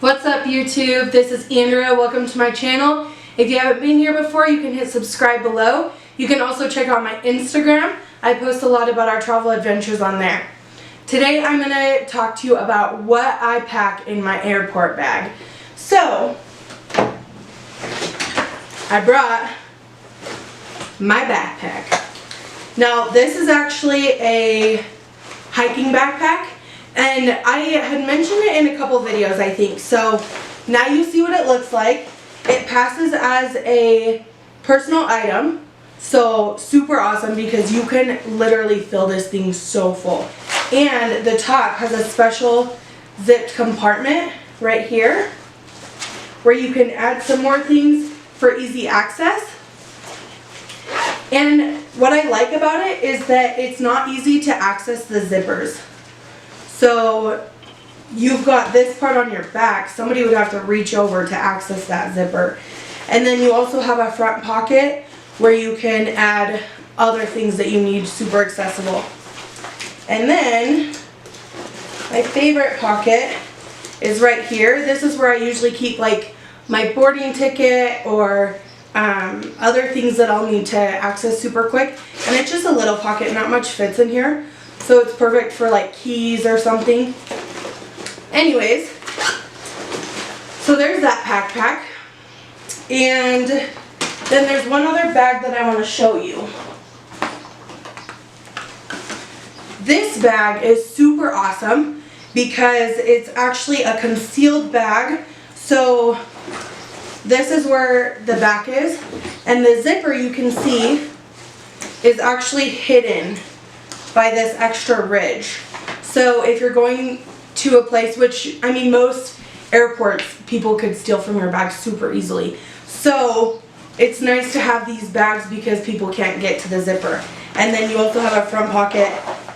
What's up YouTube? This is Andrea. Welcome to my channel. If you haven't been here before, you can hit subscribe below. You can also check out my Instagram. I post a lot about our travel adventures on there. Today I'm going to talk to you about what I pack in my airport bag. So, I brought my backpack. Now this is actually a hiking backpack, and I had mentioned it in a couple videos, I think. So now you see what it looks like. It passes as a personal item, so super awesome because you can literally fill this thing so full. And the top has a special zipped compartment right here where you can add some more things for easy access. And what I like about it is that it's not easy to access the zippers. So you've got this part on your back. Somebody would have to reach over to access that zipper. And then you also have a front pocket where you can add other things that you need, super accessible. And then my favorite pocket is right here. This is where I usually keep like my boarding ticket or other things that I'll need to access super quick. And it's just a little pocket, not much fits in here. So it's perfect for like keys or something. Anyways, so there's that backpack. And then there's one other bag that I want to show you. This bag is super awesome because it's actually a concealed bag. So this is where the back is, and the zipper, you can see, is actually hidden by this extra ridge. So if you're going to a place, which, I mean, most airports, people could steal from your bag super easily. So it's nice to have these bags because people can't get to the zipper. And then you also have a front pocket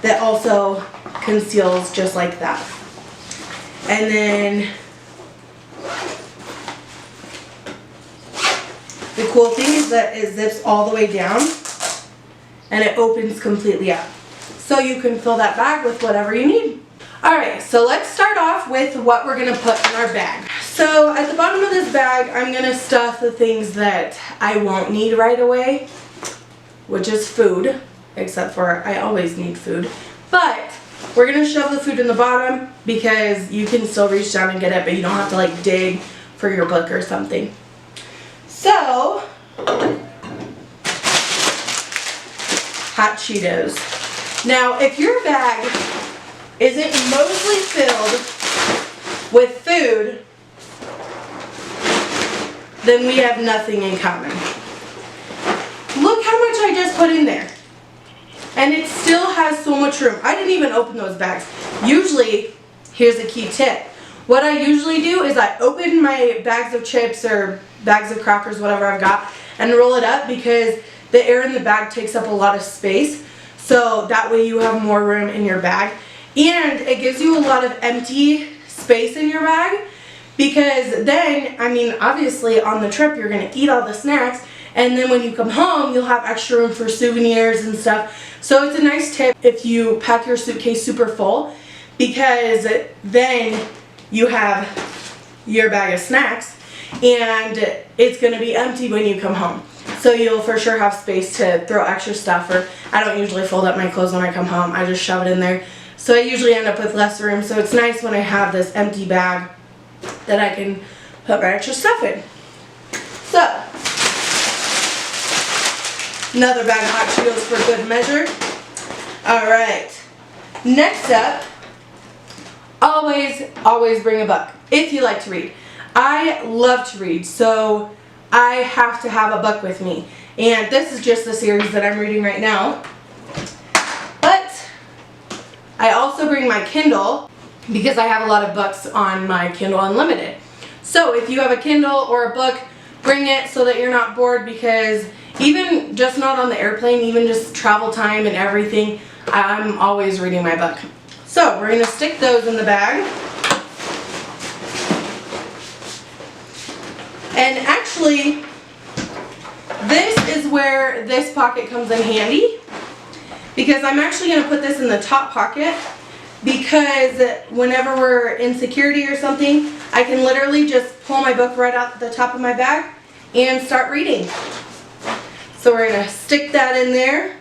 that also conceals just like that. And then the cool thing is that it zips all the way down and it opens completely up. So you can fill that bag with whatever you need. Alright, so let's start off with what we're going to put in our bag. So at the bottom of this bag, I'm going to stuff the things that I won't need right away, which is food, except for I always need food. But we're going to shove the food in the bottom because you can still reach down and get it, but you don't have to like dig for your book or something. So, hot Cheetos. Now, if your bag isn't mostly filled with food, then we have nothing in common. Look how much I just put in there. And it still has so much room. I didn't even open those bags. Usually, here's a key tip. What I usually do is I open my bags of chips or bags of crackers, whatever I've got, and roll it up because the air in the bag takes up a lot of space. So that way you have more room in your bag. And it gives you a lot of empty space in your bag because then, I mean, obviously on the trip you're going to eat all the snacks, and then when you come home you'll have extra room for souvenirs and stuff. So it's a nice tip if you pack your suitcase super full because then you have your bag of snacks and it's going to be empty when you come home. So you'll for sure have space to throw extra stuff, or I don't usually fold up my clothes when I come home. I just shove it in there. So I usually end up with less room. So it's nice when I have this empty bag that I can put my extra stuff in. So, another bag of hot Cheetos for good measure. Alright, next up, always bring a book if you like to read. I love to read, so I have to have a book with me. And this is just the series that I'm reading right now. But I also bring my Kindle because I have a lot of books on my Kindle Unlimited. So if you have a Kindle or a book, bring it so that you're not bored, because even just not on the airplane, even just travel time and everything, I'm always reading my book. So we're going to stick those in the bag. And actually, this is where this pocket comes in handy, because I'm actually going to put this in the top pocket because whenever we're in security or something, I can literally just pull my book right out the top of my bag and start reading. So we're going to stick that in there.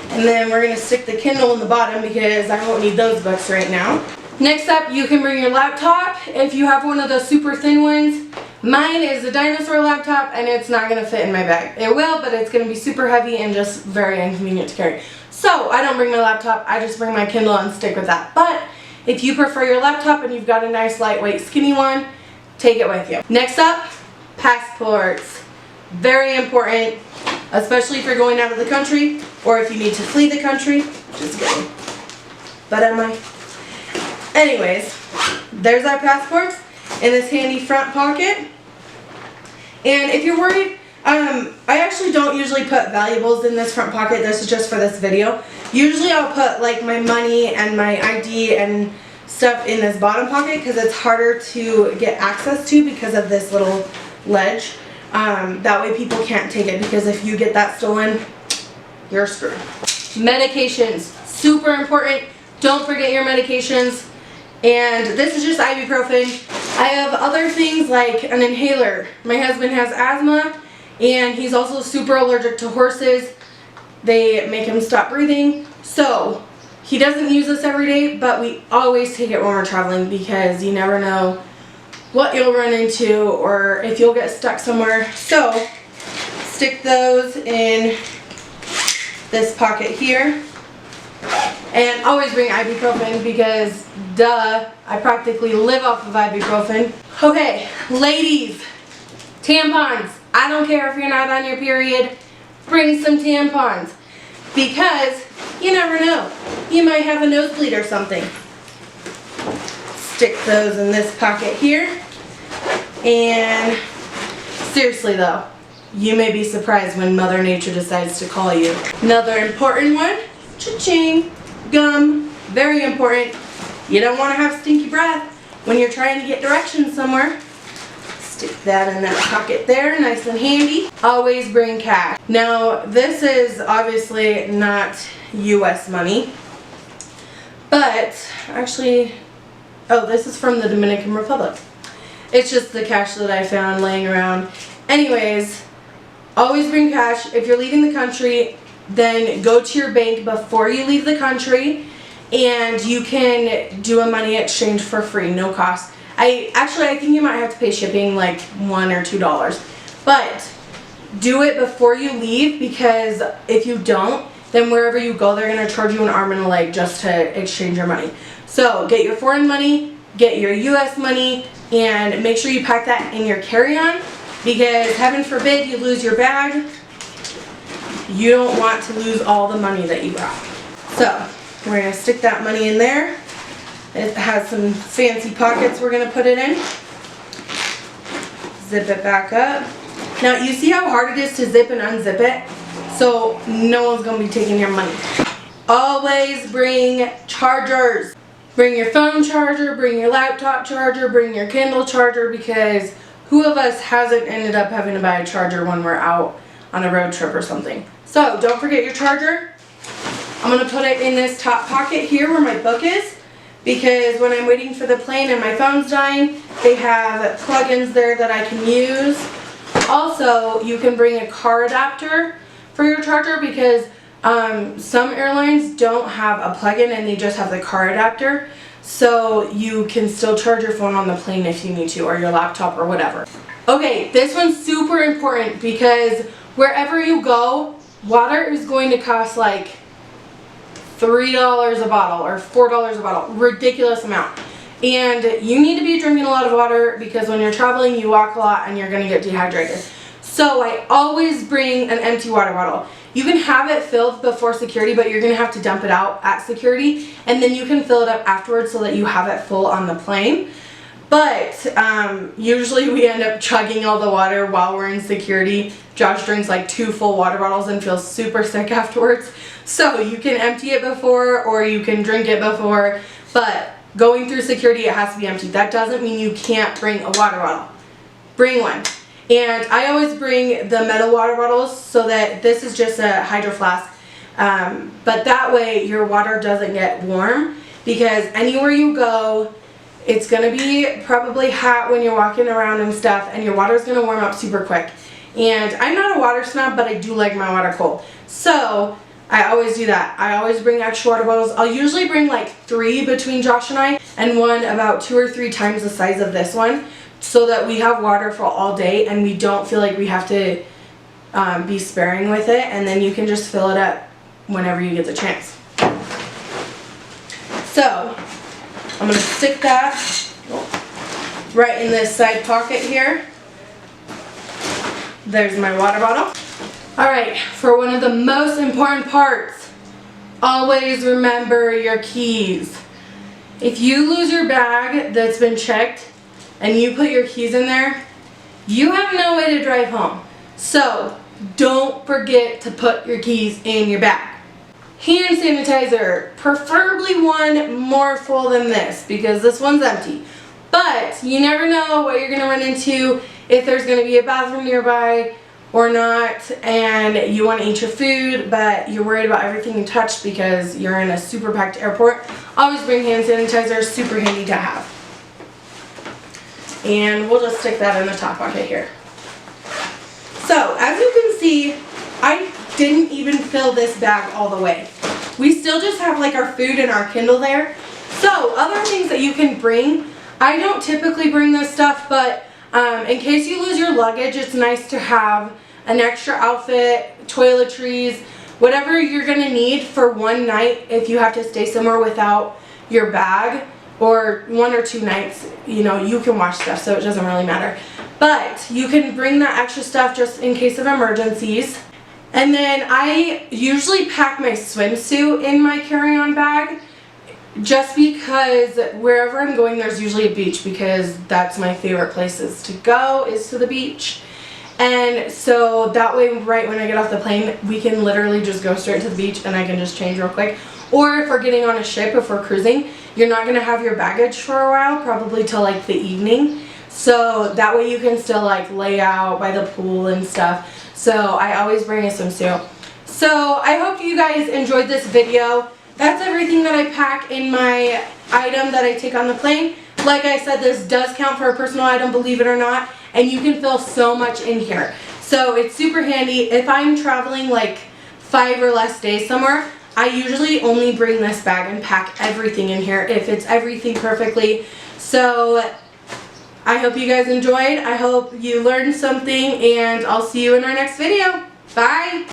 And then we're going to stick the Kindle in the bottom because I won't need those books right now. Next up, you can bring your laptop if you have one of those super thin ones. Mine is a dinosaur laptop and it's not going to fit in my bag. It will, but it's going to be super heavy and just very inconvenient to carry. So I don't bring my laptop, I just bring my Kindle and stick with that. But if you prefer your laptop and you've got a nice lightweight skinny one, take it with you. Next up, passports. Very important, especially if you're going out of the country or if you need to flee the country. Just kidding. But am I? Anyways, there's our passports in this handy front pocket. And if you're worried, I actually don't usually put valuables in this front pocket. This is just for this video. Usually I'll put like my money and my ID and stuff in this bottom pocket because it's harder to get access to because of this little ledge. That way people can't take it, because if you get that stolen, you're screwed. Medications, super important. Don't forget your medications. And this is just ibuprofen. I have other things like an inhaler. My husband has asthma and he's also super allergic to horses. They make him stop breathing. So he doesn't use this every day, but we always take it when we're traveling because you never know what you'll run into or if you'll get stuck somewhere. So stick those in this pocket here. And always bring ibuprofen because, duh, I practically live off of ibuprofen. Okay, ladies, tampons. I don't care if you're not on your period, bring some tampons because you never know. You might have a nosebleed or something. Stick those in this pocket here. And seriously though, you may be surprised when Mother Nature decides to call you. Another important one, cha-ching, gum, very important. You don't want to have stinky breath when you're trying to get directions somewhere. Stick that in that pocket there, nice and handy. Always bring cash. Now, this is obviously not US money, but actually, oh, this is from the Dominican Republic. It's just the cash that I found laying around. Anyways, always bring cash. If you're leaving the country, then go to your bank before you leave the country and you can do a money exchange for free, no cost. I think you might have to pay shipping like $1 or $2, but do it before you leave because if you don't, then wherever you go, they're going to charge you an arm and a leg just to exchange your money. So get your foreign money, get your US money, and make sure you pack that in your carry-on because heaven forbid you lose your bag. You don't want to lose all the money that you brought. So we're going to stick that money in there. It has some fancy pockets we're going to put it in. Zip it back up. Now you see how hard it is to zip and unzip it? So no one's going to be taking your money. Always bring chargers. Bring your phone charger, bring your laptop charger, bring your Kindle charger because who of us hasn't ended up having to buy a charger when we're out on a road trip or something? So don't forget your charger. I'm going to put it in this top pocket here where my book is because when I'm waiting for the plane and my phone's dying, they have plugins there that I can use. Also, you can bring a car adapter for your charger because some airlines don't have a plug-in and they just have the car adapter. So you can still charge your phone on the plane if you need to, or your laptop or whatever. Okay, this one's super important because wherever you go, water is going to cost like $3 a bottle or $4 a bottle. Ridiculous amount. And you need to be drinking a lot of water because when you're traveling, you walk a lot and you're going to get dehydrated. So I always bring an empty water bottle. You can have it filled before security, but you're going to have to dump it out at security. And then you can fill it up afterwards so that you have it full on the plane. But usually we end up chugging all the water while we're in security. Josh drinks like 2 full water bottles and feels super sick afterwards. So you can empty it before or you can drink it before. But going through security, it has to be empty. That doesn't mean you can't bring a water bottle. Bring one. And I always bring the metal water bottles so that this is just a hydro flask. But that way your water doesn't get warm because anywhere you go, It's going to be probably hot when you're walking around and stuff, and your water's going to warm up super quick. And I'm not a water snob, but I do like my water cold. So I always do that. I always bring extra water bottles. I'll usually bring like 3 between Josh and I, and one about 2 or 3 times the size of this one, so that we have water for all day and we don't feel like we have to be sparing with it, and then you can just fill it up whenever you get the chance. So I'm going to stick that right in this side pocket here. There's my water bottle. Alright, for one of the most important parts, always remember your keys. If you lose your bag that's been checked and you put your keys in there, you have no way to drive home. So don't forget to put your keys in your bag. Hand sanitizer, preferably one more full than this, because this one's empty. But you never know what you're going to run into, if there's going to be a bathroom nearby or not, and you want to eat your food, but you're worried about everything you touch because you're in a super packed airport. Always bring hand sanitizer, super handy to have. And we'll just stick that in the top pocket here. So, as you can see, I didn't even fill this bag all the way. We still just have like our food and our Kindle there. So, other things that you can bring, I don't typically bring this stuff, but in case you lose your luggage, it's nice to have an extra outfit, toiletries, whatever you're going to need for one night if you have to stay somewhere without your bag, or 1 or 2 nights, you know, you can wash stuff, so it doesn't really matter. But you can bring that extra stuff just in case of emergencies. And then I usually pack my swimsuit in my carry-on bag, just because wherever I'm going there's usually a beach, because that's my favorite places to go, is to the beach. And so that way, right when I get off the plane, we can literally just go straight to the beach and I can just change real quick. Or if we're getting on a ship, if we're cruising, you're not going to have your baggage for a while, probably till like the evening. So that way you can still like lay out by the pool and stuff. So I always bring a swimsuit. So I hope you guys enjoyed this video. That's everything that I pack in my item that I take on the plane. Like I said, this does count for a personal item, believe it or not, and you can fill so much in here. So it's super handy. If I'm traveling like 5 or less days somewhere, I usually only bring this bag and pack everything in here if it's everything perfectly. So I hope you guys enjoyed. I hope you learned something, and I'll see you in our next video. Bye!